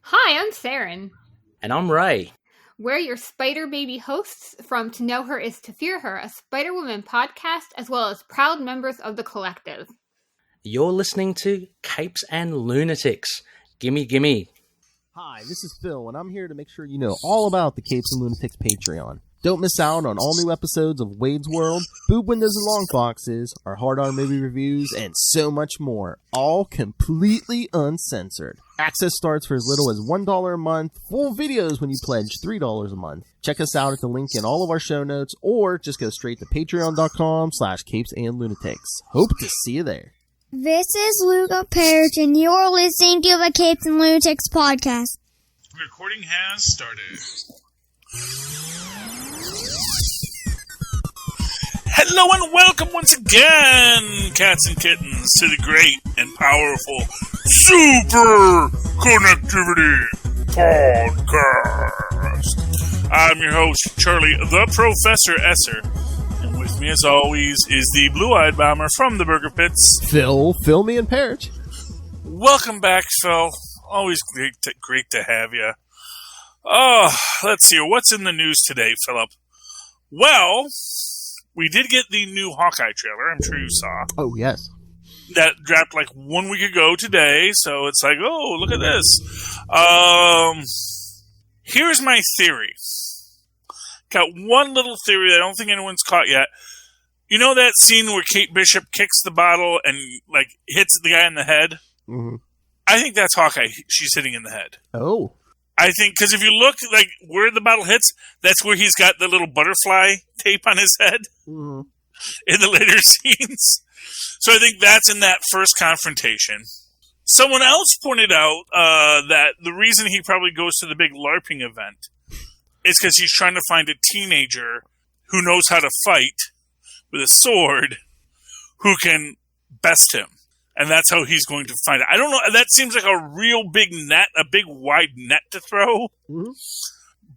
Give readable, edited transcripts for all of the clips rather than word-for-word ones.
Hi, I'm Saren. And I'm Ray. We're your Spider Baby hosts from To Know Her Is to Fear Her, a Spider-Woman podcast, as well as proud members of the collective. You're listening to Capes and Lunatics. Gimme, gimme. Hi, this is Phil, and I'm here to make sure you know all about the Capes and Lunatics Patreon. Don't miss out on all new episodes of Wade's World, Boob Windows and Long Foxes, our hard-on movie reviews, and so much more, all completely uncensored. Access starts for as little as $1 a month, full videos when you pledge $3 a month. Check us out at the link in all of our show notes, or just go straight to patreon.com/capesandlunatics. Hope to see you there. This is Luca Perich, and you're listening to the Capes and Lunatics podcast. Recording has started. Hello and welcome once again, cats and kittens, to the great and powerful Superconnectivity podcast. I'm your host, Charlie, the Professor Esser, and with me as always is the blue-eyed bomber from the Burger Pits, Phil, me, and Perich. Welcome back, Phil. Always great to have you. Oh, let's see. What's in the news today, Philip? Well, we did get the new Hawkeye trailer. I'm sure you saw. Oh, yes. That dropped like 1 week ago today, so it's like, oh, look at this. Here's my theory. Got one little theory that I don't think anyone's caught yet. You know that scene where Kate Bishop kicks the bottle and like hits the guy in the head? Mm-hmm. I think that's Hawkeye. She's hitting in the head. Oh. I think, because if you look, like, where the bottle hits, that's where he's got the little butterfly tape on his head in the later scenes. So I think that's in that first confrontation. Someone else pointed out that the reason he probably goes to the big LARPing event is because he's trying to find a teenager who knows how to fight with a sword who can best him. And that's how he's going to find it. I don't know. That seems like a real big net, a big wide net to throw. Mm-hmm.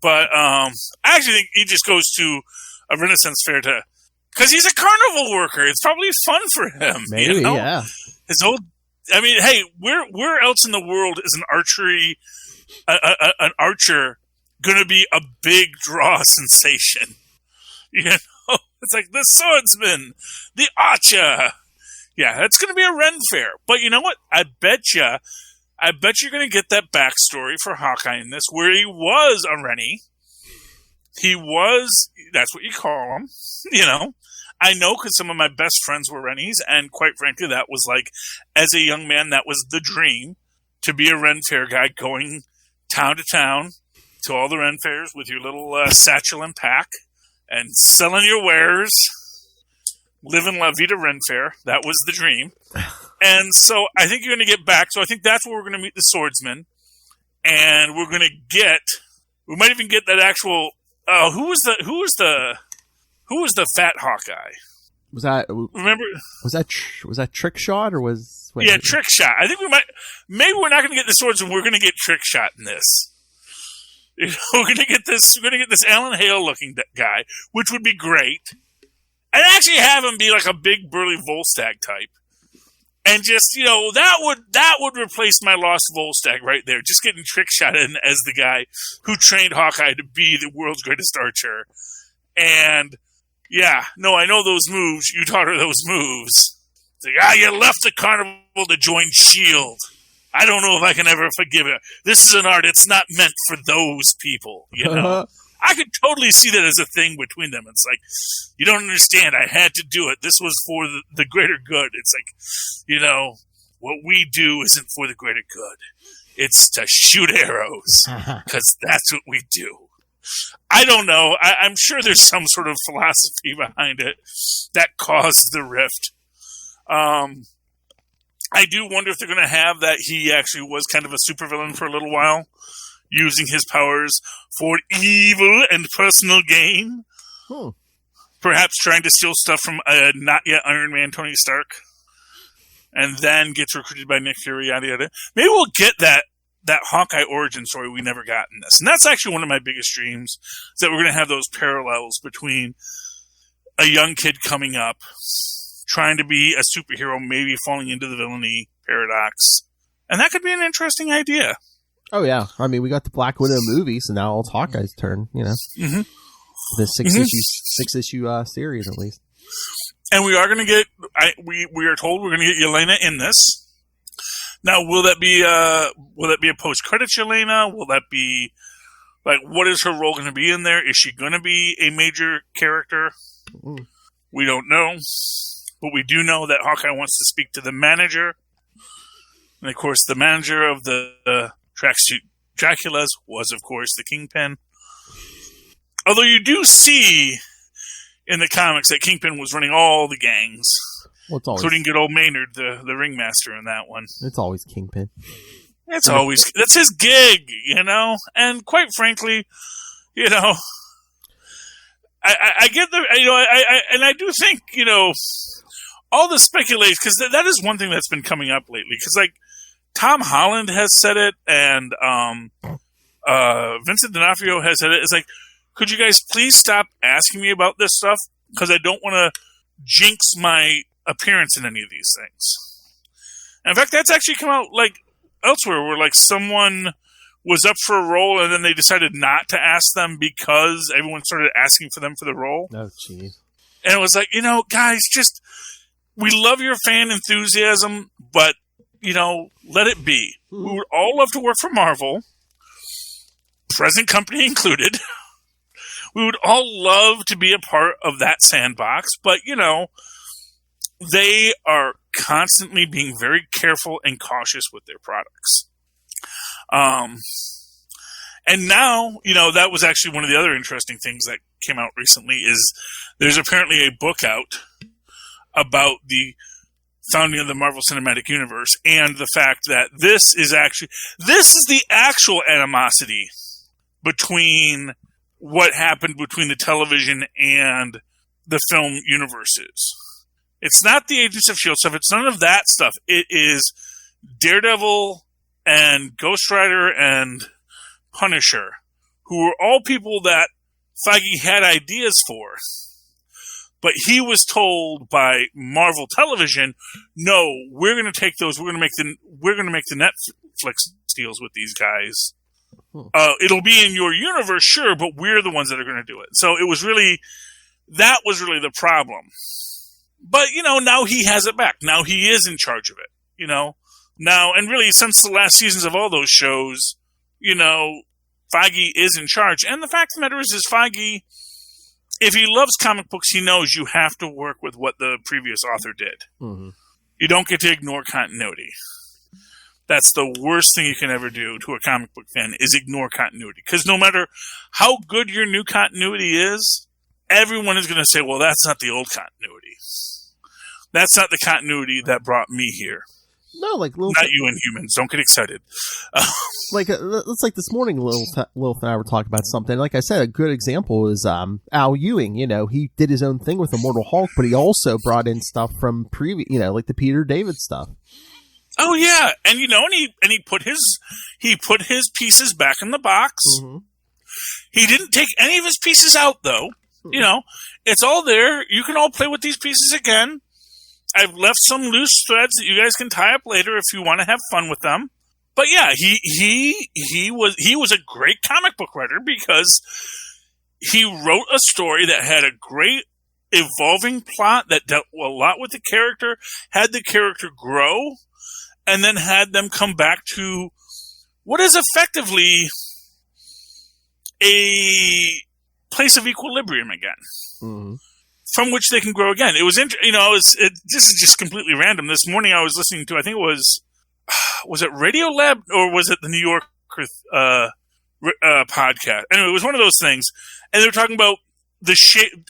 But I actually think he just goes to a Renaissance fair because he's a carnival worker. It's probably fun for him. Maybe, yeah. His whole, I mean, hey, where else in the world is an archer going to be a big draw sensation? You know, it's like the swordsman, the archer. Yeah, that's going to be a Ren fair. But you know what? I bet you're going to get that backstory for Hawkeye in this, where he was a Rennie. That's what you call him, you know. I know because some of my best friends were Rennies, and quite frankly, that was like, as a young man, that was the dream, to be a Ren fair guy, going town to town to all the Ren fairs with your little satchel and pack, and selling your wares. Live in La Vida Ren Fair. That was the dream. And so I think you're going to get back. So I think that's where we're going to meet the swordsman. And we're going to we might even get that actual, who was the fat Hawkeye? Remember? Was that Trick Shot or was? Wait, yeah, Trick Shot. I think maybe we're not going to get the swordsman. We're going to get Trick Shot in this. You know, we're going to get this Alan Hale looking guy, which would be great. And actually have him be like a big burly Volstagg type. And just, you know, that would replace my lost Volstagg right there. Just getting Trick Shot in as the guy who trained Hawkeye to be the world's greatest archer. And, yeah, no, I know those moves. You taught her those moves. It's like, you left the carnival to join S.H.I.E.L.D. I don't know if I can ever forgive it. This is an art. It's not meant for those people, you know? I could totally see that as a thing between them. It's like, you don't understand. I had to do it. This was for the greater good. It's like, you know, what we do isn't for the greater good. It's to shoot arrows because that's what we do. I don't know. I'm sure there's some sort of philosophy behind it that caused the rift. I do wonder if they're going to have that he actually was kind of a supervillain for a little while, using his powers for evil and personal gain. Perhaps trying to steal stuff from a not yet Iron Man Tony Stark, and then gets recruited by Nick Fury, yada yada. Maybe we'll get that Hawkeye origin story we never got in this. And that's actually one of my biggest dreams, is that we're going to have those parallels between a young kid coming up, trying to be a superhero, maybe falling into the villainy paradox. And that could be an interesting idea. Oh, yeah. I mean, we got the Black Widow movie, so now it's Hawkeye's turn, you know. Mm-hmm. The six-issue series, at least. And we are going to get, we are told we're going to get Yelena in this. Now, will that be a post-credits Yelena? Will that be, like, what is her role going to be in there? Is she going to be a major character? Mm. We don't know. But we do know that Hawkeye wants to speak to the manager. And, of course, the manager of the Tracksuit Draculas was, of course, the Kingpin. Although you do see in the comics that Kingpin was running all the gangs. Well, including good old Maynard, the ringmaster in that one. It's always Kingpin. That's his gig, you know? And quite frankly, you know, I get the, you know, I do think, you know, all the speculation, because that is one thing that's been coming up lately, because, like, Tom Holland has said it, and Vincent D'Onofrio has said it. It's like, could you guys please stop asking me about this stuff? Because I don't want to jinx my appearance in any of these things. And in fact, that's actually come out like elsewhere, where like someone was up for a role and then they decided not to ask them because everyone started asking for them for the role. Oh, jeez. And it was like, you know, guys, just, we love your fan enthusiasm, but, you know, let it be. We would all love to work for Marvel, present company included. We would all love to be a part of that sandbox, but, you know, they are constantly being very careful and cautious with their products. And now, you know, that was actually one of the other interesting things that came out recently is there's apparently a book out about the founding of the Marvel Cinematic Universe and the fact that this is the actual animosity between what happened between the television and the film universes. It's not the Agents of S.H.I.E.L.D. stuff. It's none of that stuff. It is Daredevil and Ghost Rider and Punisher, who were all people that Feige had ideas for. But he was told by Marvel Television, no, we're going to take those, we're going to make the Netflix deals with these guys. It'll be in your universe, sure, but we're the ones that are going to do it. So that was really the problem. But, you know, now he has it back. Now he is in charge of it, you know. Now, and really, since the last seasons of all those shows, you know, Feige is in charge. And the fact of the matter is Feige, if he loves comic books, he knows you have to work with what the previous author did. Mm-hmm. You don't get to ignore continuity. That's the worst thing you can ever do to a comic book fan, is ignore continuity. Because no matter how good your new continuity is, everyone is going to say, well, that's not the old continuity. That's not the continuity that brought me here. No, like not you Inhumans. Don't get excited. It's like this morning, Lilith and I were talking about something. Like I said, a good example is Al Ewing. You know, he did his own thing with Immortal Hulk, but he also brought in stuff from previous, you know, like the Peter David stuff. Oh yeah, and you know, and he put his pieces back in the box. Mm-hmm. He didn't take any of his pieces out, though. Mm-hmm. You know, it's all there. You can all play with these pieces again. I've left some loose threads that you guys can tie up later if you want to have fun with them. But yeah, he was a great comic book writer because he wrote a story that had a great evolving plot that dealt a lot with the character, had the character grow, and then had them come back to what is effectively a place of equilibrium again. Mm-hmm. From which they can grow again. It was, this is just completely random. This morning I was listening to, I think it was it Radio Lab or was it the New York podcast? Anyway, it was one of those things. And they were talking about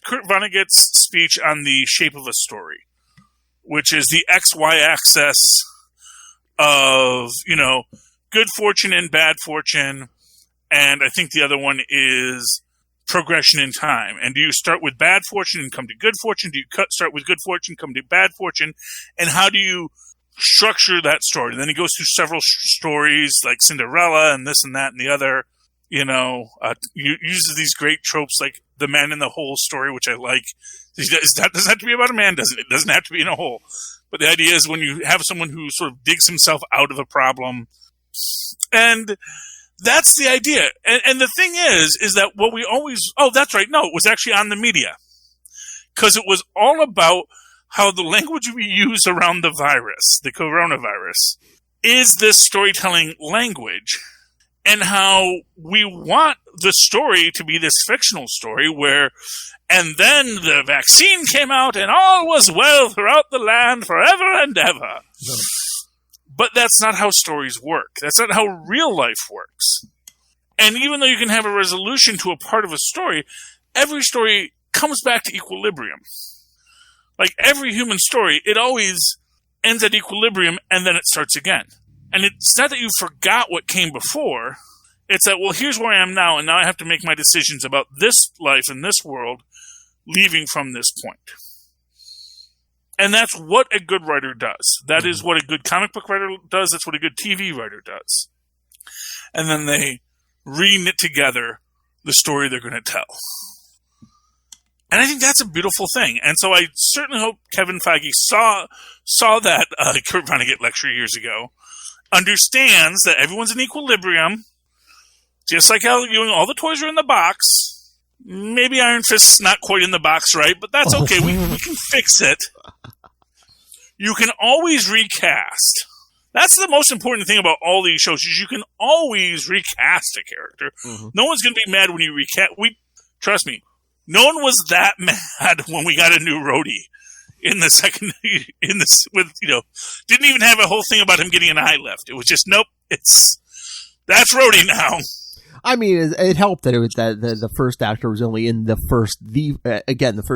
Kurt Vonnegut's speech on the shape of a story, which is the XY axis of, you know, good fortune and bad fortune. And I think the other one is progression in time. And do you start with bad fortune and come to good fortune? Do you start with good fortune, come to bad fortune? And how do you structure that story? And then he goes through several stories like Cinderella and this and that and the other, you know, uses these great tropes like the man in the hole story, which I like. That doesn't have to be about a man, doesn't it? It doesn't have to be in a hole. But the idea is when you have someone who sort of digs himself out of a problem. And That's the idea. And the thing is that what we always, that's right. No, it was actually on the media. Because it was all about how the language we use around the virus, the coronavirus, is this storytelling language. And how we want the story to be this fictional story where, and then the vaccine came out and all was well throughout the land forever and ever. No. But that's not how stories work. That's not how real life works. And even though you can have a resolution to a part of a story, every story comes back to equilibrium. Like every human story, it always ends at equilibrium and then it starts again. And it's not that you forgot what came before. It's that, well, here's where I am now, and now I have to make my decisions about this life and this world leaving from this point. And that's what a good writer does. That is what a good comic book writer does. That's what a good TV writer does. And then they re-knit together the story they're going to tell. And I think that's a beautiful thing. And so I certainly hope Kevin Feige saw that Kurt Vonnegut lecture years ago, understands that everyone's in equilibrium, just like how all the toys are in the box. Maybe Iron Fist's not quite in the box right, but that's okay. We can fix it. You can always recast. That's the most important thing about all these shows, is you can always recast a character. Mm-hmm. No one's going to be mad when you recast. Trust me, no one was that mad when we got a new Rhodey. Didn't even have a whole thing about him getting an eye lift. It was just, nope, that's Rhodey now. I mean, it helped that it was that the first actor was only in the first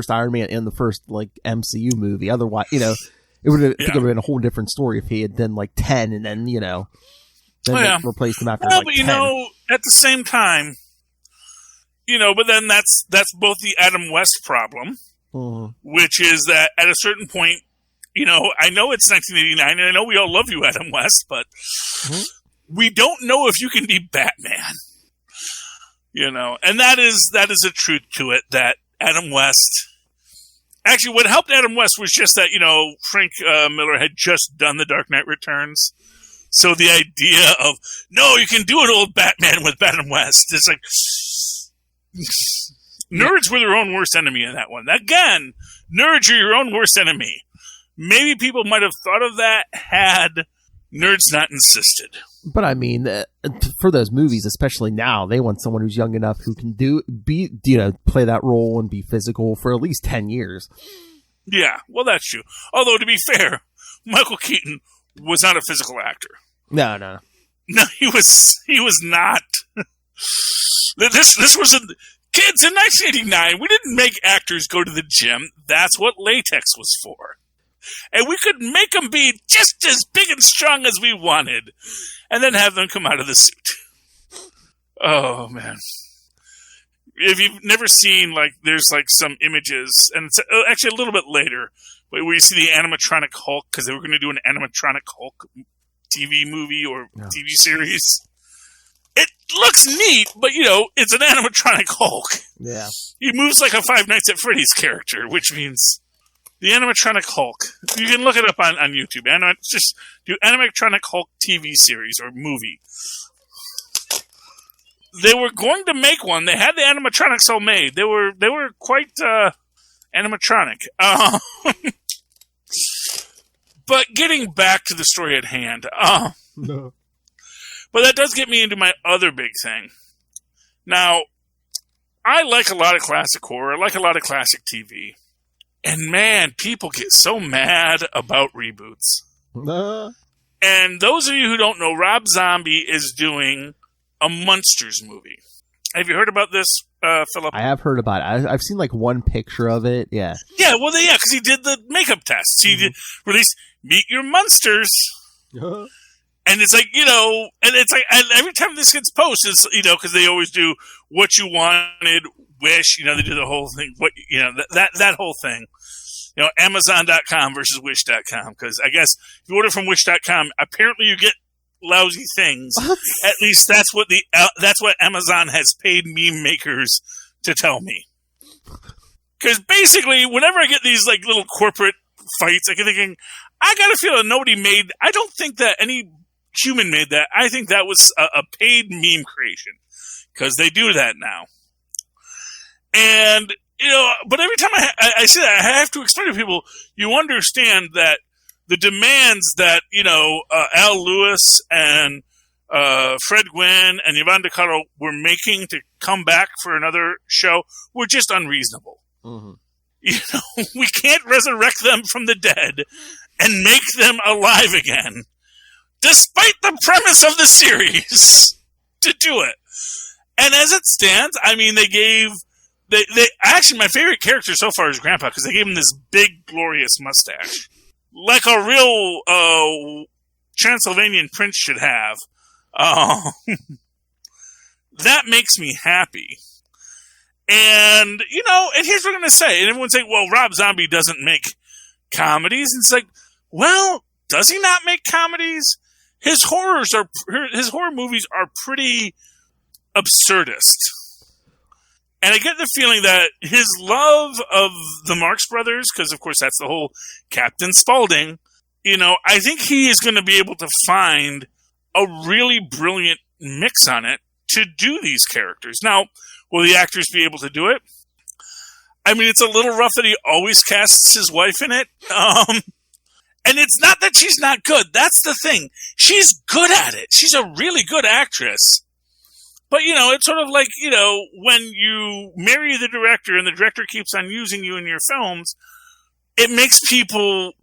Iron Man and the first MCU movie. Otherwise, it would have been a whole different story if he had done 10 and then replaced him after 10. But at the same time, but then that's both the Adam West problem. Which is that at a certain point, I know it's 1989, and I know we all love you, Adam West, but we don't know if you can be Batman. And that is a truth to it, that Adam West... Actually, what helped Adam West was just that, Frank Miller had just done The Dark Knight Returns. So the idea of, no, you can do an old Batman with Adam West, it's like... Nerds were their own worst enemy in that one. Again, nerds are your own worst enemy. Maybe people might have thought of that had nerds not insisted. But I mean, for those movies, especially now, they want someone who's young enough who can play that role and be physical for at least 10 years. Yeah, well, that's true. Although, to be fair, Michael Keaton was not a physical actor. No, he was not. This was Kids, in 1989, we didn't make actors go to the gym. That's what latex was for. And we could make them be just as big and strong as we wanted, and then have them come out of the suit. Oh, man. If you've never seen, there's, some images, and it's actually a little bit later, where you see the animatronic Hulk, because they were going to do an animatronic Hulk TV movie or TV series. It looks neat, but, it's an animatronic Hulk. Yeah. He moves like a Five Nights at Freddy's character, which means the animatronic Hulk. You can look it up on YouTube. Just do animatronic Hulk TV series or movie. They were going to make one. They had the animatronics all made. They were quite animatronic. But getting back to the story at hand. No. But that does get me into my other big thing. Now, I like a lot of classic horror. I like a lot of classic TV. And man, people get so mad about reboots. And those of you who don't know, Rob Zombie is doing a Munsters movie. Have you heard about this, Philip? I have heard about it. I've seen one picture of it. Yeah. Yeah, well, because he did the makeup tests. He did release Meet Your Munsters. And it's and it's and every time this gets posted, because they always do what you wanted, wish, they do the whole thing, that whole thing. Amazon.com versus Wish.com, because I guess if you order from Wish.com, apparently you get lousy things. At least that's what Amazon has paid meme makers to tell me. Because basically, whenever I get these little corporate fights, I get thinking, I got a feeling nobody made. I don't think that any human made that. I think that was a paid meme creation, because they do that now. And, but every time I say that, I have to explain to people, you understand that the demands that, Al Lewis and Fred Gwynne and Yvonne DeCaro were making to come back for another show were just unreasonable. Mm-hmm. We can't resurrect them from the dead and make them alive again, despite the premise of the series, to do it. And as it stands, I mean, they actually, my favorite character so far is Grandpa, because they gave him this big, glorious mustache, like a real Transylvanian prince should have. That makes me happy. And, and here's what I'm going to say. And everyone's saying, well, Rob Zombie doesn't make comedies. And it's like, well, does he not make comedies? His horror movies are pretty absurdist. And I get the feeling that his love of the Marx Brothers, because of course that's the whole Captain Spaulding, I think he is going to be able to find a really brilliant mix on it to do these characters. Now, will the actors be able to do it? I mean, it's a little rough that he always casts his wife in it. And it's not that she's not good. That's the thing. She's good at it. She's a really good actress. But, it's sort of like, when you marry the director and the director keeps on using you in your films, it makes people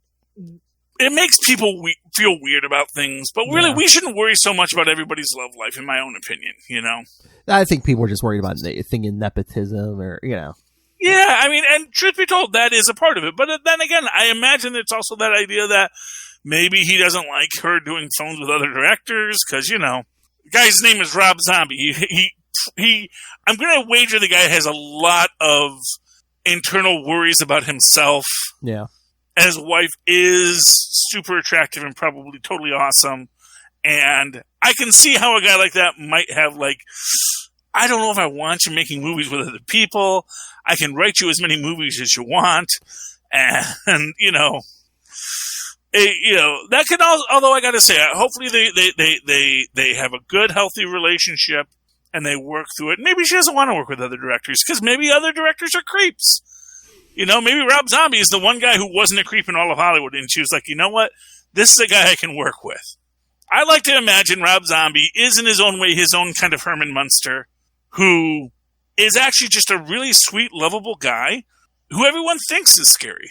feel weird about things. But really, we shouldn't worry so much about everybody's love life, in my own opinion, I think people are just worried about thinking nepotism or, Yeah, I mean, and truth be told, that is a part of it. But then again, I imagine it's also that idea that maybe he doesn't like her doing films with other directors, because, the guy's name is Rob Zombie. I'm going to wager the guy has a lot of internal worries about himself. Yeah. And his wife is super attractive and probably totally awesome. And I can see how a guy like that might have, I don't know if I want you making movies with other people. I can write you as many movies as you want. And, that could also, although I got to say, hopefully they have a good, healthy relationship and they work through it. Maybe she doesn't want to work with other directors, because maybe other directors are creeps. Maybe Rob Zombie is the one guy who wasn't a creep in all of Hollywood, and she was like, you know what? This is a guy I can work with. I like to imagine Rob Zombie is in his own way his own kind of Herman Munster, who is actually just a really sweet, lovable guy who everyone thinks is scary.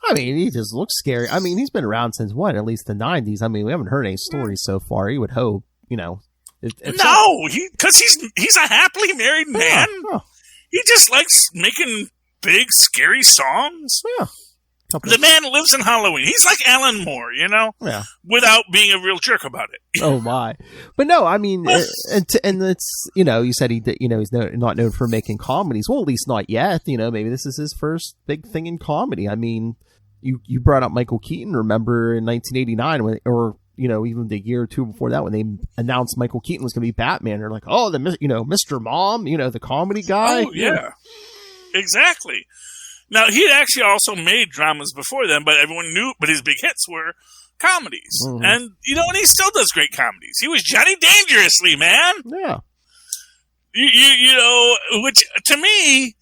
I mean, he just looks scary. I mean, he's been around since at least the 90s. I mean, we haven't heard any stories so far. You would hope, No, because he's a happily married man. Yeah. He just likes making big, scary songs. Yeah. The man lives in Halloween. He's like Alan Moore, Yeah. Without being a real jerk about it. Oh my! But no, I mean, and it's you said he's not known for making comedies. Well, at least not yet. Maybe this is his first big thing in comedy. I mean, you brought up Michael Keaton. Remember in 1989 even the year or two before that when they announced Michael Keaton was going to be Batman. They're like, oh, Mr. Mom, the comedy guy. Oh yeah, exactly. Now, he had actually also made dramas before then, but everyone knew, but his big hits were comedies. Mm-hmm. And, and he still does great comedies. He was Johnny Dangerously, man. Yeah. Which, to me,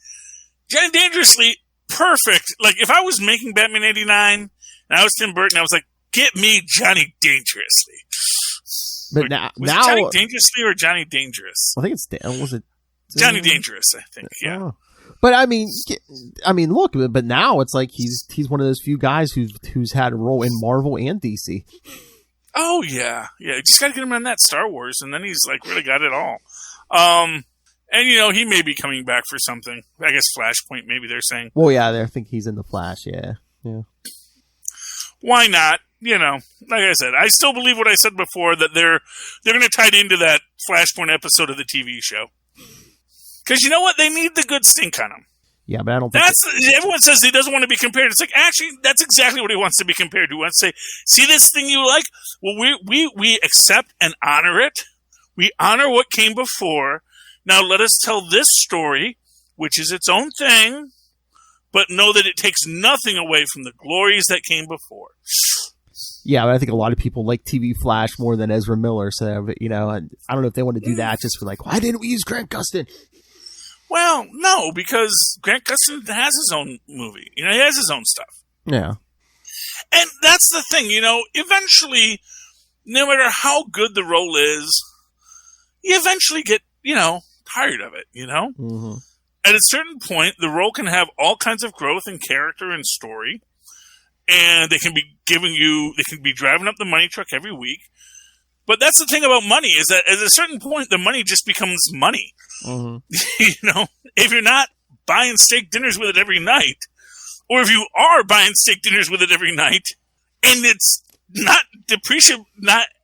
Johnny Dangerously, perfect. Like, if I was making Batman 89, and I was Tim Burton, I was like, get me Johnny Dangerously. But was it Johnny Dangerously or Johnny Dangerous? I think it's, was it? Johnny Dangerous, I think, yeah. Oh. But I mean, look. But now it's like he's one of those few guys who's had a role in Marvel and DC. Oh yeah. You just got to get him on that Star Wars, and then he's really got it all. And he may be coming back for something. I guess Flashpoint. Maybe they're saying. Well, yeah, I think he's in the Flash. Yeah. Why not? Like I said, I still believe what I said before, that they're going to tie it into that Flashpoint episode of the TV show. Because you know what? They need the good stink on him. Yeah, but I don't think... Everyone says he doesn't want to be compared. It's like, actually, that's exactly what he wants to be compared to. He wants to say, see this thing you like? Well, we accept and honor it. We honor what came before. Now let us tell this story, which is its own thing, but know that it takes nothing away from the glories that came before. Yeah, but I think a lot of people like TV Flash more than Ezra Miller. So, you know, I don't know if they want to do that just for like, why didn't we use Grant Gustin? Well, no, because Grant Gustin has his own movie. You know, he has his own stuff. Yeah. And that's the thing, you know, eventually, no matter how good the role is, you eventually get, you know, tired of it, you know? Mm-hmm. At a certain point, the role can have all kinds of growth and character and story, and they can be driving up the money truck every week. But that's the thing about money, is that at a certain point, the money just becomes money. Mm-hmm. You know, if you're not buying steak dinners with it every night, or if you are buying steak dinners with it every night, and it's not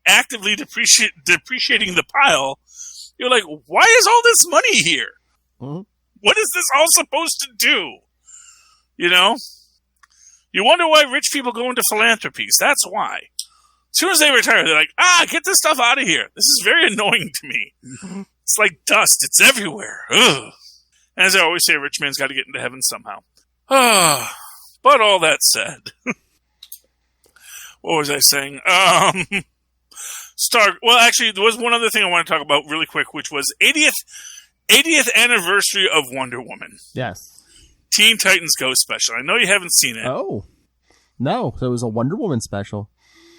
actively depreciating the pile, you're like, why is all this money here? Mm-hmm. What is this all supposed to do? You know? You wonder why rich people go into philanthropies. That's why. As soon as they retire, they're like, get this stuff out of here. This is very annoying to me. Mm-hmm. It's like dust. It's everywhere. Ugh. And as I always say, a rich man's got to get into heaven somehow. But all that said, what was I saying? Well, actually, there was one other thing I want to talk about really quick, which was 80th anniversary of Wonder Woman. Yes. Teen Titans Go special. I know you haven't seen it. Oh. No, so it was a Wonder Woman special.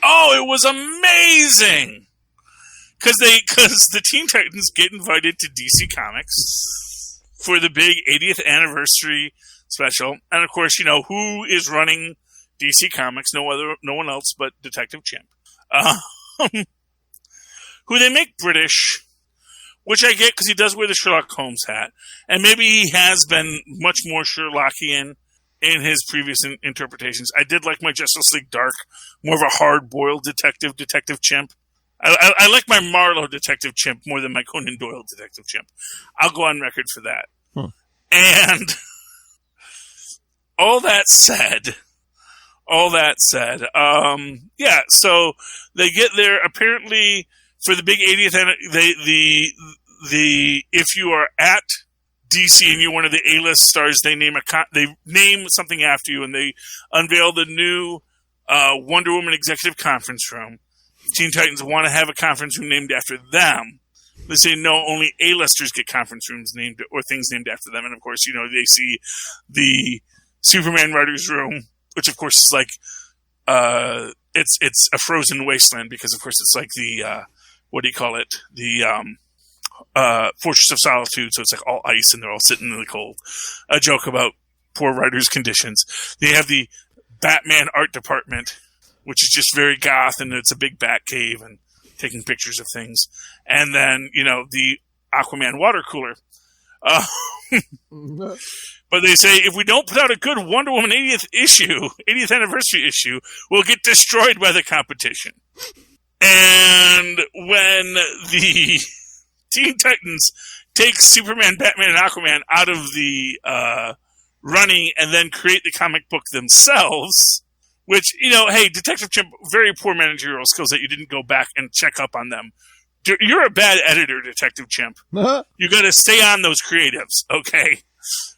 Oh, it was amazing! Because the Teen Titans get invited to DC Comics for the big 80th anniversary special. And of course, you know, who is running DC Comics? No one else but Detective Chimp. Who they make British, which I get because he does wear the Sherlock Holmes hat. And maybe he has been much more Sherlockian in his previous interpretations. I did like my Justice League Dark, more of a hard-boiled Detective Chimp. I like my Marlowe Detective Chimp more than my Conan Doyle Detective Chimp. I'll go on record for that. And all that said, yeah, so they get there apparently for the big 80th, if you are at DC and you're one of the A-list stars, they name something after you, and they unveil the new Wonder Woman Executive Conference Room. Teen Titans want to have a conference room named after them. They say no, only A-listers get conference rooms named or things named after them, and of course, you know, they see the Superman writers' room, which of course is like it's a frozen wasteland because of course it's like the what do you call it? The Fortress of Solitude, so it's like all ice and they're all sitting in the cold. A joke about poor writers' conditions. They have the Batman art department, which is just very goth, and it's a big bat cave and taking pictures of things. And then, you know, the Aquaman water cooler. But they say if we don't put out a good Wonder Woman 80th anniversary issue, we'll get destroyed by the competition. And when the Teen Titans take Superman, Batman, and Aquaman out of the running and then create the comic book themselves, which, you know, hey, Detective Chimp, very poor managerial skills that you didn't go back and check up on them. You're a bad editor, Detective Chimp. You got to stay on those creatives, okay?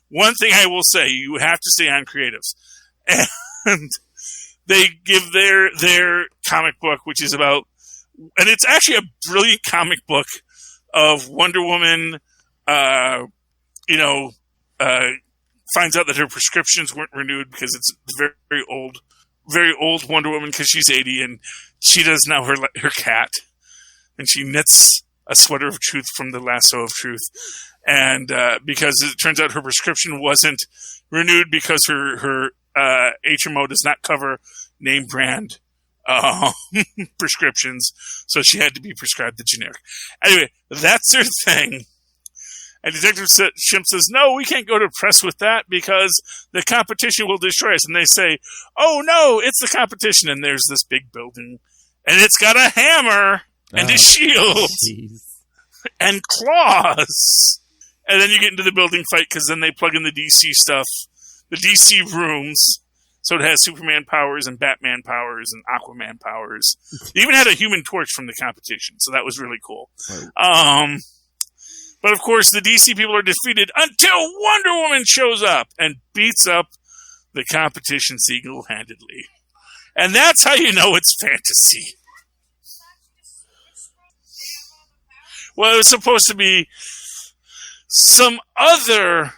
One thing I will say, you have to stay on creatives. And they give their comic book, which is about, and it's actually a brilliant comic book of Wonder Woman, finds out that her prescriptions weren't renewed because it's very old Wonder Woman because she's 80 and she does now her cat. And she knits a sweater of truth from the lasso of truth. And because it turns out her prescription wasn't renewed because her HMO does not cover name brand prescriptions. So she had to be prescribed the generic. Anyway, that's her thing. And Detective Chimp says, no, we can't go to press with that because the competition will destroy us. And they say, oh, no, it's the competition. And there's this big building. And it's got a hammer. And a shield. And claws. And then you get into the building fight because then they plug in the DC stuff. The DC rooms. So it has Superman powers and Batman powers and Aquaman powers. They even had a Human Torch from the competition. So that was really cool. Right. But of course the DC people are defeated until Wonder Woman shows up and beats up the competition single-handedly. And that's how you know it's fantasy. Well, it was supposed to be some other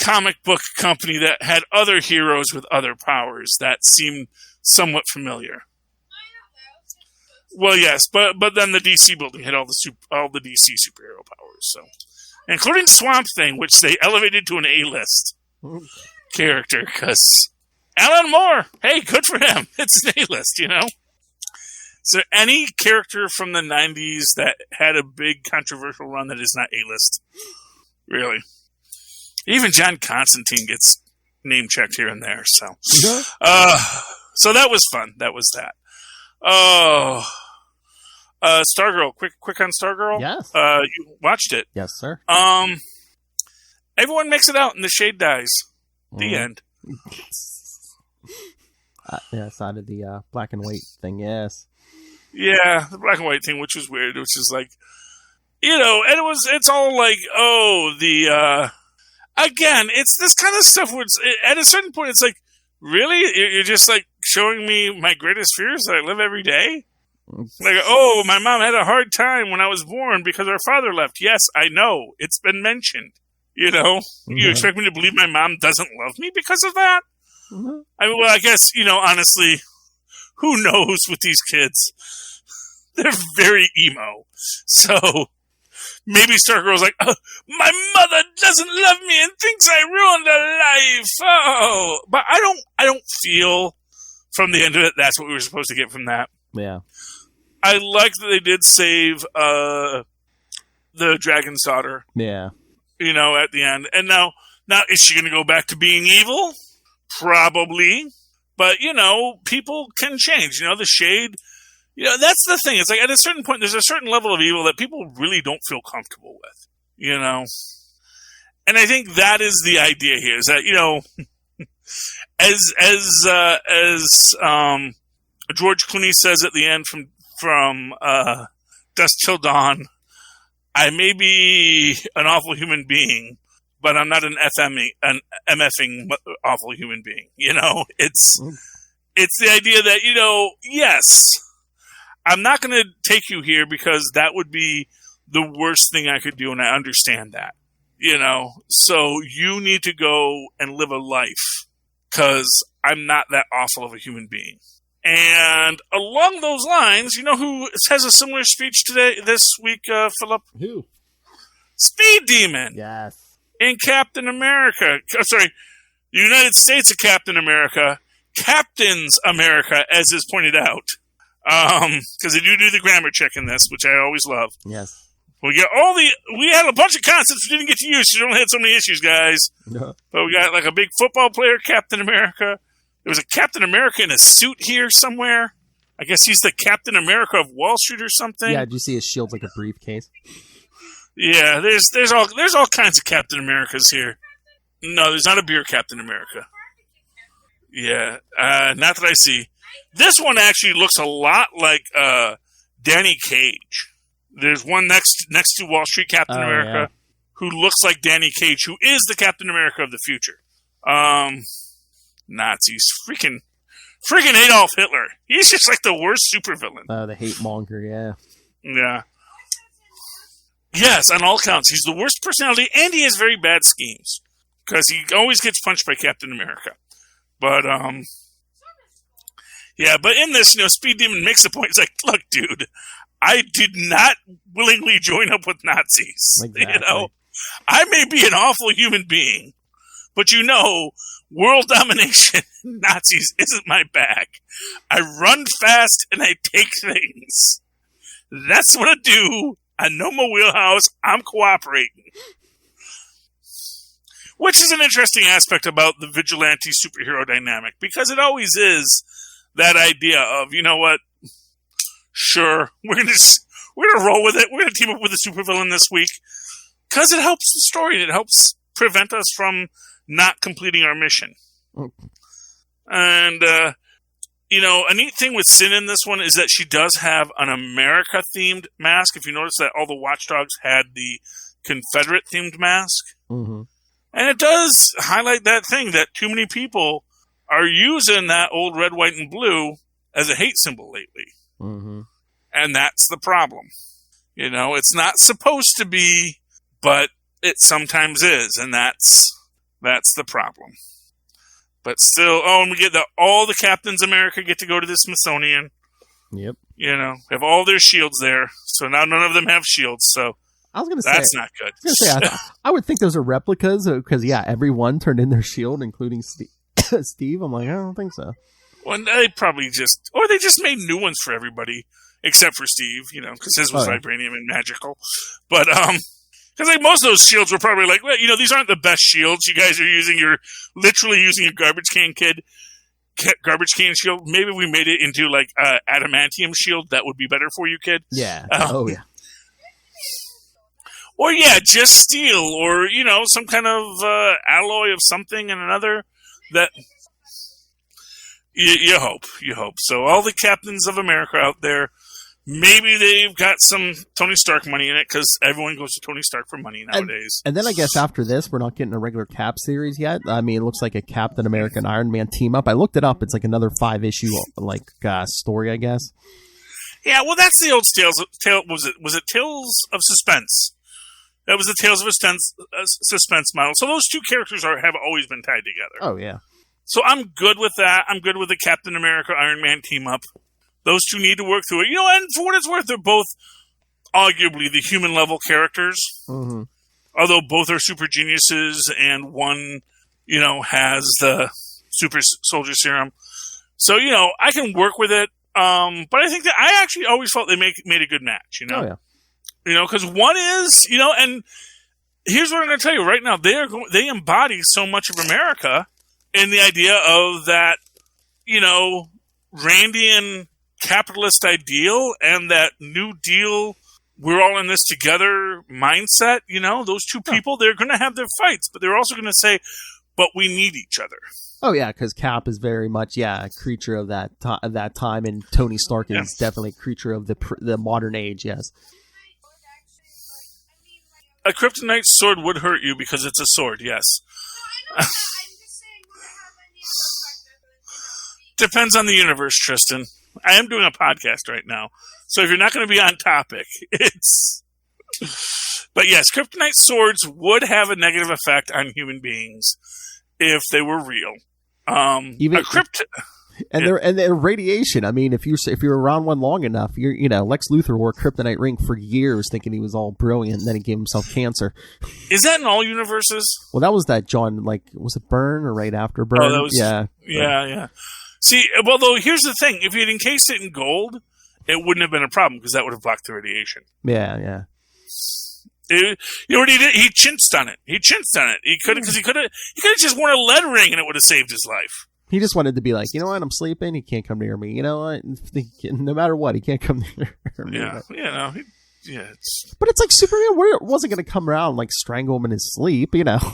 comic book company that had other heroes with other powers that seemed somewhat familiar. Well, yes, but then the DC building had all the DC superhero powers, so including Swamp Thing, which they elevated to an A-list character because Alan Moore, hey, good for him. It's an A-list, you know. Is there any character from the 90s that had a big controversial run that is not A-list? Really? Even John Constantine gets name-checked here and there, so. So that was fun. That was that. Oh. Stargirl. Quick on Stargirl? Yes. You watched it. Yes, sir. Everyone makes it out and the shade dies. The end. Yeah, side of the black and white thing, yes. Yeah, the black and white thing, which was weird. It was just like, you know, and it's all like, again, it's this kind of stuff where at a certain point, it's like, really? You're just like showing me my greatest fears that I live every day? Like, oh, my mom had a hard time when I was born because our father left. Yes, I know. It's been mentioned. You know? Mm-hmm. You expect me to believe my mom doesn't love me because of that? Mm-hmm. I mean, well, I guess, you know, honestly, who knows with these kids? They're very emo. So maybe Stargirl's like, oh, my mother doesn't love me and thinks I ruined her life. Oh, but I don't feel from the end of it that's what we were supposed to get from that. Yeah. I like that they did save the dragon's daughter. Yeah. You know, at the end. And now is she going to go back to being evil? Probably. But, you know, people can change. You know, the shade, you know, that's the thing. It's like at a certain point, there's a certain level of evil that people really don't feel comfortable with, you know? And I think that is the idea here, is that, you know, as George Clooney says at the end from Dusk Till Dawn, I may be an awful human being, but I'm not an MFing awful human being. You know, it's the idea that, you know, yes, I'm not going to take you here because that would be the worst thing I could do, and I understand that. You know, so you need to go and live a life because I'm not that awful of a human being. And along those lines, you know who has a similar speech this week, Philip? Who? Speed Demon. Yes. In Captain America. The United States of Captain America. Captains America, as is pointed out. Because they do the grammar check in this, which I always love. Yes. We had a bunch of concepts we didn't get to use, so we only had so many issues, guys. No. But we got like a big football player, Captain America. There was a Captain America in a suit here somewhere. I guess he's the Captain America of Wall Street or something. Yeah, did you see his shield's like a briefcase? Yeah, there's all kinds of Captain Americas here. No, there's not a beer Captain America. Yeah, not that I see. This one actually looks a lot like Danny Cage. There's one next to Wall Street Captain America who looks like Danny Cage, who is the Captain America of the future. Nazis. Freaking Adolf Hitler. He's just like the worst supervillain. The hate monger, yeah. Yeah. Yes, on all counts. He's the worst personality, and he has very bad schemes. Because he always gets punched by Captain America. But, yeah, but in this, you know, Speed Demon makes a point. He's like, look, dude, I did not willingly join up with Nazis. Exactly. You know? I may be an awful human being, but you know, world domination, Nazis isn't my bag. I run fast and I take things. That's what I do. I know my wheelhouse. I'm cooperating. Which is an interesting aspect about the vigilante superhero dynamic, because it always is that idea of, you know what? Sure, we're gonna roll with it. We're gonna team up with a supervillain this week because it helps the story and it helps prevent us from not completing our mission. Okay. And, you know, a neat thing with Sin in this one is that she does have an America-themed mask. If you notice that all the Watchdogs had the Confederate-themed mask. Mm-hmm. And it does highlight that thing that too many people are using that old red, white, and blue as a hate symbol lately. Mm-hmm. And that's the problem. It's not supposed to be, but it sometimes is, and that's the problem. But still, and we get all the Captains America get to go to the Smithsonian. Yep. Have all their shields there. So now none of them have shields, so I was going to say that's not good. I was going to say, I would think those are replicas because, everyone turned in their shield, including Steve. I'm like, I don't think so. Well, they probably they just made new ones for everybody except for Steve, because his was vibranium and magical. But, because most of those shields were probably like, well, these aren't the best shields. You guys are you're literally using a garbage can shield. Maybe we made it into like adamantium shield. That would be better for you, kid. Yeah. Yeah. Or just steel, or some kind of alloy of something and another. That you hope. So all the Captains of America out there, maybe they've got some Tony Stark money in it, because everyone goes to Tony Stark for money nowadays. And then I guess after this, we're not getting a regular Cap series yet. I mean, it looks like a Captain America and Iron Man team up. I looked it up. It's like another 5-issue story, I guess. Yeah, well, that's the old was it Tales of Suspense? That was the Tales of Suspense model. So those two characters have always been tied together. Oh, yeah. So I'm good with that. I'm good with the Captain America Iron Man team up. Those two need to work through it. And for what it's worth, they're both arguably the human level characters. Mm-hmm. Although both are super geniuses, and one, has the super soldier serum. So, I can work with it. But I think that I actually always felt they made a good match, Oh, yeah. Because one is, and here's what I'm going to tell you right now. They embody so much of America in the idea of that, Randian capitalist ideal and that New Deal, we're all in this together mindset. Those two people, they're going to have their fights, but they're also going to say, but we need each other. Oh, yeah, because Cap is very much, a creature of that time, and Tony Stark is definitely a creature of the modern age, yes. A kryptonite sword would hurt you because it's a sword, yes. Depends on the universe, Tristan. I am doing a podcast right now, so if you're not going to be on topic, But yes, kryptonite swords would have a negative effect on human beings if they were real. And their radiation. I mean, if you're around one long enough, Lex Luthor wore a kryptonite ring for years, thinking he was all brilliant, and then he gave himself cancer. Is that in all universes? Well, that was that John. Was it Byrne or right after Byrne? Oh, that was, yeah. See, well, though, here's the thing: if you'd encased it in gold, it wouldn't have been a problem because that would have blocked the radiation. Yeah. You know what he did? He chinced on it. He could have just worn a lead ring and it would have saved his life. He just wanted to be like, you know what? I'm sleeping. He can't come near me. You know what? No matter what, he can't come near me. Yeah. But it's like Superman wasn't going to come around and strangle him in his sleep. Well,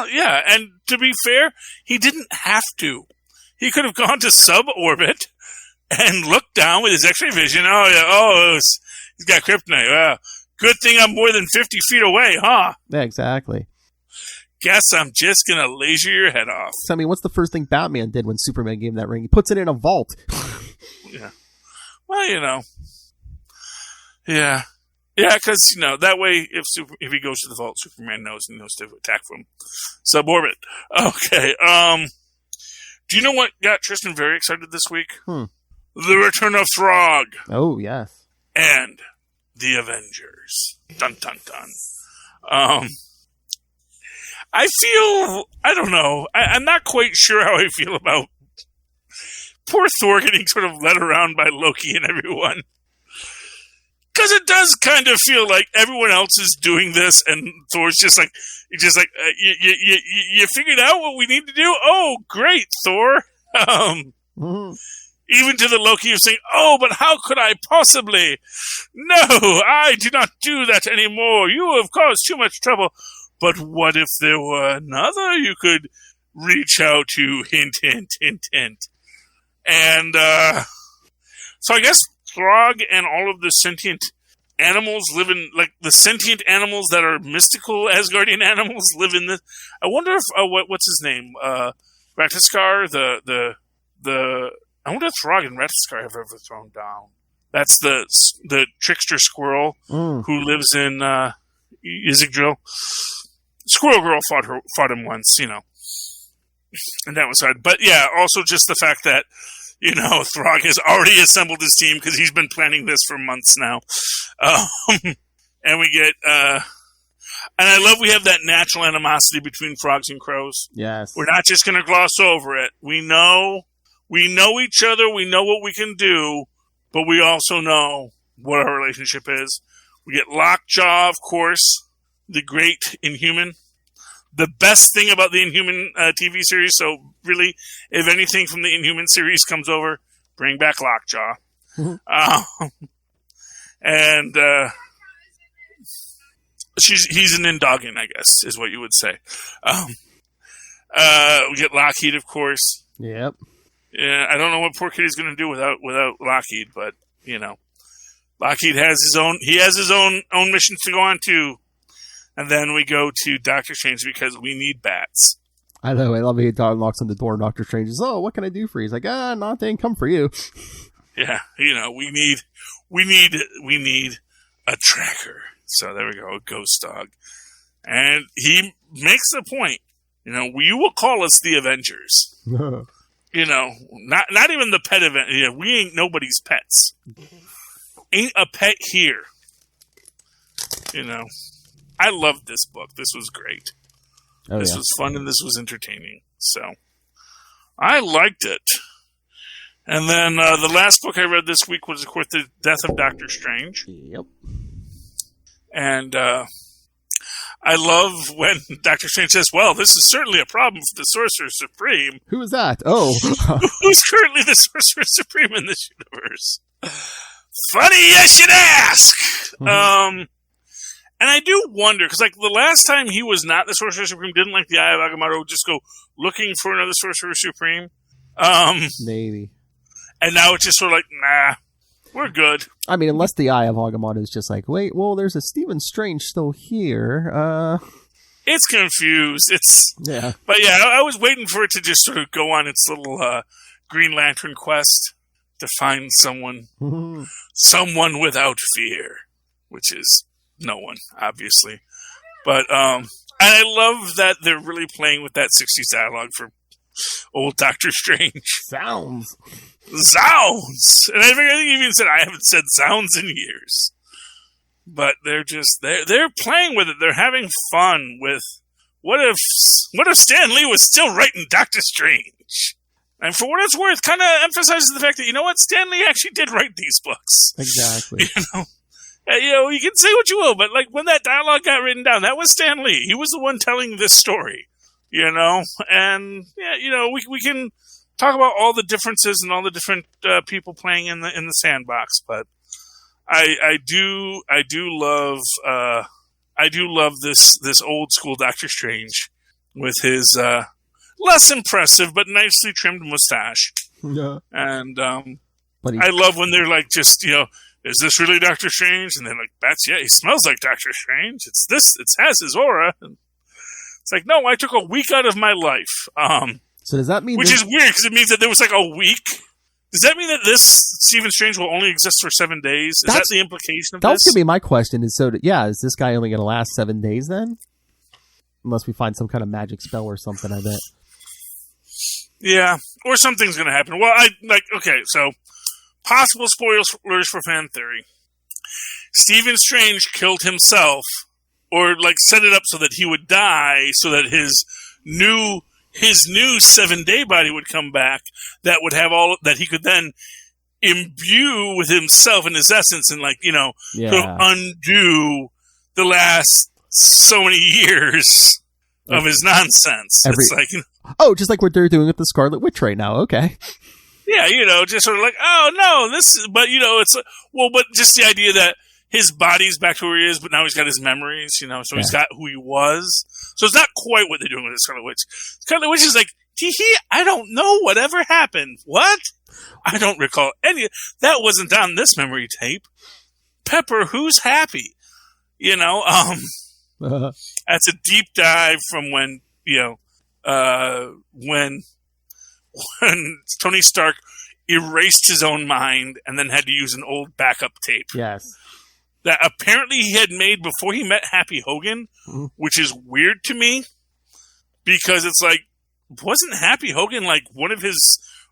yeah, and to be fair, he didn't have to. He could have gone to suborbit and looked down with his X-ray vision. He's got kryptonite. Wow. Good thing I'm more than 50 feet away, huh? Yeah, exactly. Guess I'm just going to laser your head off. So, I mean, what's the first thing Batman did when Superman gave him that ring? He puts it in a vault. Yeah. Well, Yeah. Yeah, because, that way, if he goes to the vault, Superman knows and knows to attack from suborbit. Okay. Do you know what got Tristan very excited this week? The return of Frog. Oh, yes. And the Avengers. Dun, dun, dun. I don't know. I'm not quite sure how I feel about poor Thor getting sort of led around by Loki and everyone. Because it does kind of feel like everyone else is doing this, and Thor's just like, you figured out what we need to do? Oh, great, Thor. Even to the Loki of saying, oh, but how could I possibly? No, I do not do that anymore. You have caused too much trouble. But what if there were another you could reach out to? Hint, hint, hint, hint. And so I guess Throg and all of the sentient animals live in, the sentient animals that are mystical Asgardian animals live in this. I wonder if, what's his name? Retiskar, the I wonder if Throg and Retiskar have ever thrown down. That's the trickster squirrel who lives in Isigdrill. Squirrel Girl fought him once, and that was hard. But yeah, also just the fact that Throg has already assembled his team because he's been planning this for months now, and we get and I love we have that natural animosity between frogs and crows. Yes, we're not just going to gloss over it. We know each other. We know what we can do. But we also know what our relationship is. We get Lockjaw, of course, the great Inhuman. The best thing about the Inhuman TV series, so really, if anything from the Inhuman series comes over, bring back Lockjaw. And he's an Indoggin, I guess, is what you would say. We get Lockheed, of course. Yep. Yeah, I don't know what poor Kitty's going to do without Lockheed, but Lockheed has his own. He has his own missions to go on too, and then we go to Doctor Strange because we need bats. I know. I love it. He knocks on the door. Doctor Strange is, "Oh, what can I do for you?" He's like, nothing. Come for you." Yeah, we need a tracker. So there we go, a ghost dog, and he makes the point. You will call us the Avengers. Not even the pet event. Yeah, we ain't nobody's pets. Ain't a pet here. I loved this book. This was great. This was fun and this was entertaining. So I liked it. And then the last book I read this week was, of course, The Death of Doctor Strange. Yep. And I love when Doctor Strange says, "Well, this is certainly a problem for the Sorcerer Supreme." Who is that? Oh. Who's currently the Sorcerer Supreme in this universe? Funny you should ask! And I do wonder, because the last time he was not the Sorcerer Supreme, didn't the Eye of Agamotto just go looking for another Sorcerer Supreme? Maybe. And now it's just sort of nah. We're good. I mean, unless the Eye of Agamotto is just wait, well, there's a Stephen Strange still here. It's confused. Yeah. But yeah, I was waiting for it to just sort of go on its little Green Lantern quest to find someone without fear, which is no one, obviously. But and I love that they're really playing with that 60s dialogue for old Doctor Strange. Sounds. And I think he even said, I haven't said sounds in years. But they're playing with it. They're having fun with what if Stan Lee was still writing Doctor Strange? And for what it's worth, kind of emphasizes the fact that, Stan Lee actually did write these books. Exactly. You can say what you will, but when that dialogue got written down, that was Stan Lee. He was the one telling this story. And yeah, we can talk about all the differences and all the different people playing in the sandbox, but I do love this old school Doctor Strange with his less impressive but nicely trimmed mustache. Yeah. And I love when they're is this really Doctor Strange? And they're "Bats, yeah, he smells like Doctor Strange. It has his aura." And it's no, I took a week out of my life. So does that mean... Which is weird, because it means that there was a week. Does that mean that this Stephen Strange will only exist for 7 days? Is that the implication of this? That's going to be my question. Is this guy only going to last 7 days then? Unless we find some kind of magic spell or something, I bet. Yeah, or something's going to happen. Well, okay, so possible spoilers for fan theory. Stephen Strange killed himself, or set it up so that he would die, so that his new 7-day body would come back, that would have all that he could then imbue with himself and his essence, and sort of undo the last so many years of his nonsense. Just like what they're doing with the Scarlet Witch right now. Okay. Yeah, just sort of oh no, but just the idea that his body's back to where he is, but now he's got his memories, so he's got who he was. So it's not quite what they're doing with the Scarlet Witch. Scarlet Witch is I don't know whatever happened. What? I don't recall any. That wasn't on this memory tape. Pepper, who's happy? That's a deep dive from when when Tony Stark erased his own mind and then had to use an old backup tape. Yes. That apparently he had made before he met Happy Hogan, which is weird to me because it's like, wasn't Happy Hogan like one of his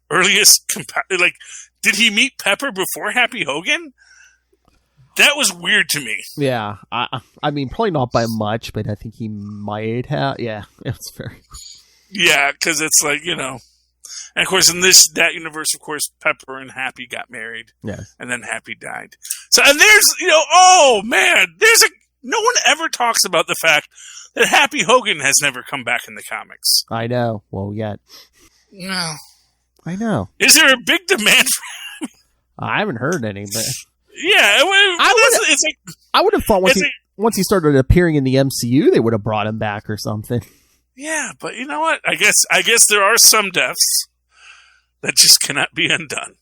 earliest, like, did he meet Pepper before Happy Hogan? That was weird to me. Yeah. I mean, probably not by much, but I think he might have. Yeah, it's very. Yeah, because it's like, you know. And of course, in that universe, of course, Pepper and Happy got married. Yes. And then Happy died. So, and there's, you know, oh man, no one ever talks about the fact that Happy Hogan has never come back in the comics. I know. Well, yet. No. I know. Is there a big demand for I haven't heard any, but. Yeah. I would have thought once he started appearing in the MCU, they would have brought him back or something. Yeah, but you know what? I guess there are some deaths that just cannot be undone.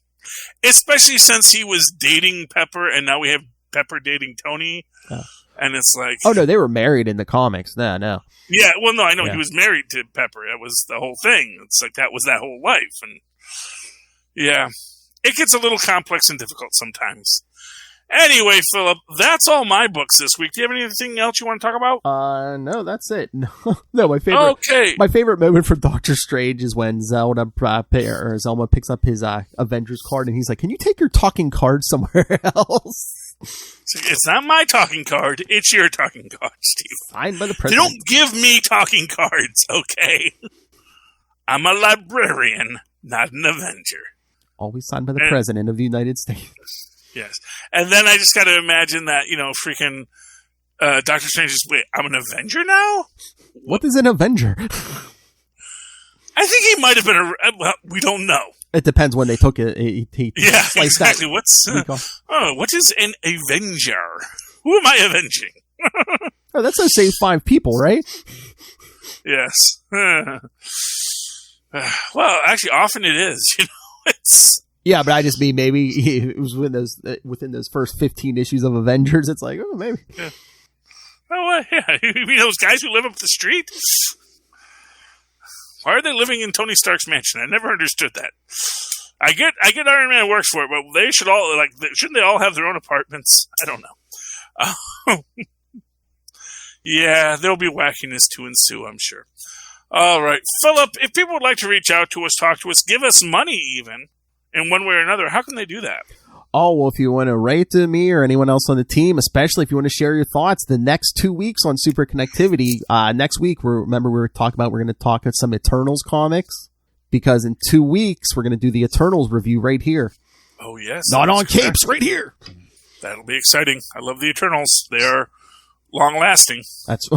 Especially since he was dating Pepper, and now we have Pepper dating Tony. Oh. And it's like... Oh, no, they were married in the comics. No. Yeah, well, no, I know he was married to Pepper. That was the whole thing. It's like that was that whole life. And yeah, it gets a little complex and difficult sometimes. Anyway, Philip, that's all my books this week. Do you have anything else you want to talk about? No, that's it. No, my favorite moment for Doctor Strange is when Zelma picks up his Avengers card and he's like, "Can you take your talking card somewhere else?" It's not my talking card. It's your talking card, Steve. Signed by the president. They don't give me talking cards, okay? I'm a librarian, not an Avenger. Always signed by the president of the United States. Yes. And then I just got to imagine that, you know, freaking Doctor Strange is, wait, I'm an Avenger now? What is an Avenger? I think he might have been well, we don't know. It depends when they took it. Yeah, exactly. What is an Avenger? Who am I avenging? Oh, that says save 5 people, right? Yes. Well, actually, often it is. You know, it's... Yeah, but I just mean maybe it was within those first 15 issues of Avengers. It's like, oh, maybe. Yeah. Oh, yeah. You mean those guys who live up the street? Why are they living in Tony Stark's mansion? I never understood that. I get Iron Man works for it, but they should all shouldn't they all have their own apartments? I don't know. Yeah, there'll be wackiness to ensue, I'm sure. All right, Philip, if people would like to reach out to us, talk to us, give us money even, in one way or another, how can they do that? Oh, well, if you want to write to me or anyone else on the team, especially if you want to share your thoughts, the next 2 weeks on Superconnectivity, next week, we're going to talk about some Eternals comics, because in 2 weeks, we're going to do the Eternals review right here. Oh, yes. Not on Capes, right here. That'll be exciting. I love the Eternals. They are long-lasting. That's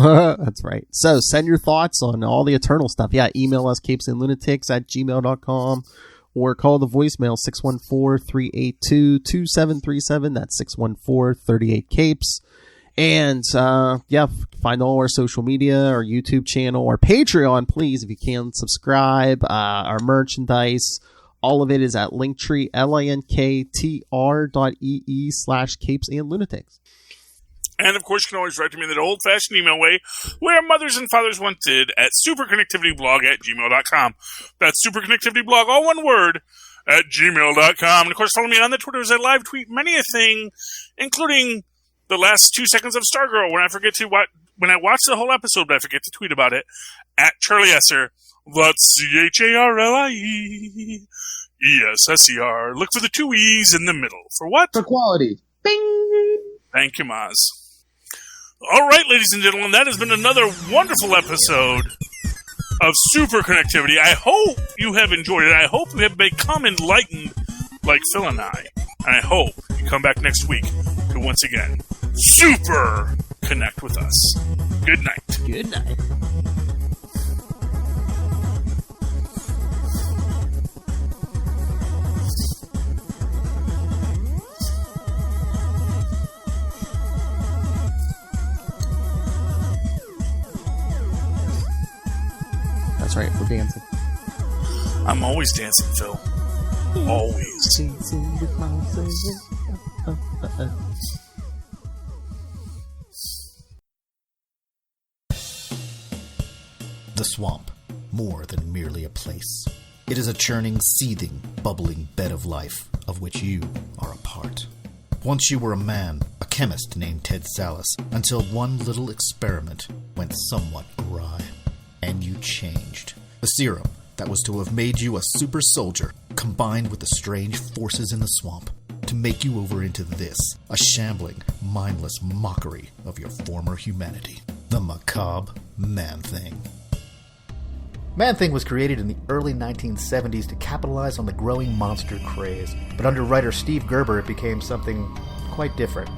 right. So send your thoughts on all the Eternal stuff. Yeah, email us, capesandlunatics@gmail.com. Or call the voicemail 614-382-2737. That's 614-38-CAPES. And, find all our social media, our YouTube channel, our Patreon, please, if you can, subscribe, our merchandise. All of it is at Linktree, linktr.ee/capesandlunatics. And, of course, you can always write to me in that old-fashioned email way, where mothers and fathers once did, at superconnectivityblog@gmail.com. That's superconnectivityblog, all one word, at gmail.com. And, of course, follow me on the Twitter as I live tweet many a thing, including the last 2 seconds of Stargirl, when I watch the whole episode, but I forget to tweet about it, at Charlie Esser. That's CharlieEsser. Look for the 2 E's in the middle. For what? For quality. Bing! Thank you, Maz. All right, ladies and gentlemen, that has been another wonderful episode of Superconnectivity. I hope you have enjoyed it. I hope you have become enlightened like Phil and I. And I hope you come back next week to once again super connect with us. Good night. Good night. That's right, we're dancing. I'm always dancing, Phil. Always. Dancing with myself. The swamp, more than merely a place. It is a churning, seething, bubbling bed of life, of which you are a part. Once you were a man, a chemist named Ted Sallis, until one little experiment went somewhat awry. And you changed. The serum that was to have made you a super soldier, combined with the strange forces in the swamp, to make you over into this, a shambling, mindless mockery of your former humanity. The macabre Man-Thing. Man-Thing was created in the early 1970s to capitalize on the growing monster craze, but under writer Steve Gerber it became something quite different.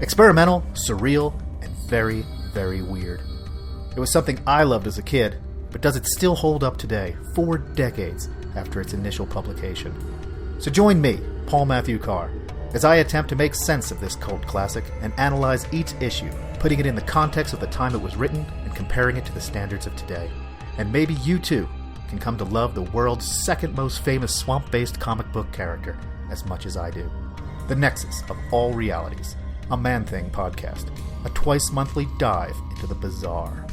Experimental, surreal, and very, very weird. It was something I loved as a kid, but does it still hold up today, 4 decades after its initial publication? So join me, Paul Matthew Carr, as I attempt to make sense of this cult classic and analyze each issue, putting it in the context of the time it was written and comparing it to the standards of today. And maybe you too can come to love the world's second most famous swamp-based comic book character as much as I do. The Nexus of All Realities, a Man-Thing podcast, a twice-monthly dive into the bizarre.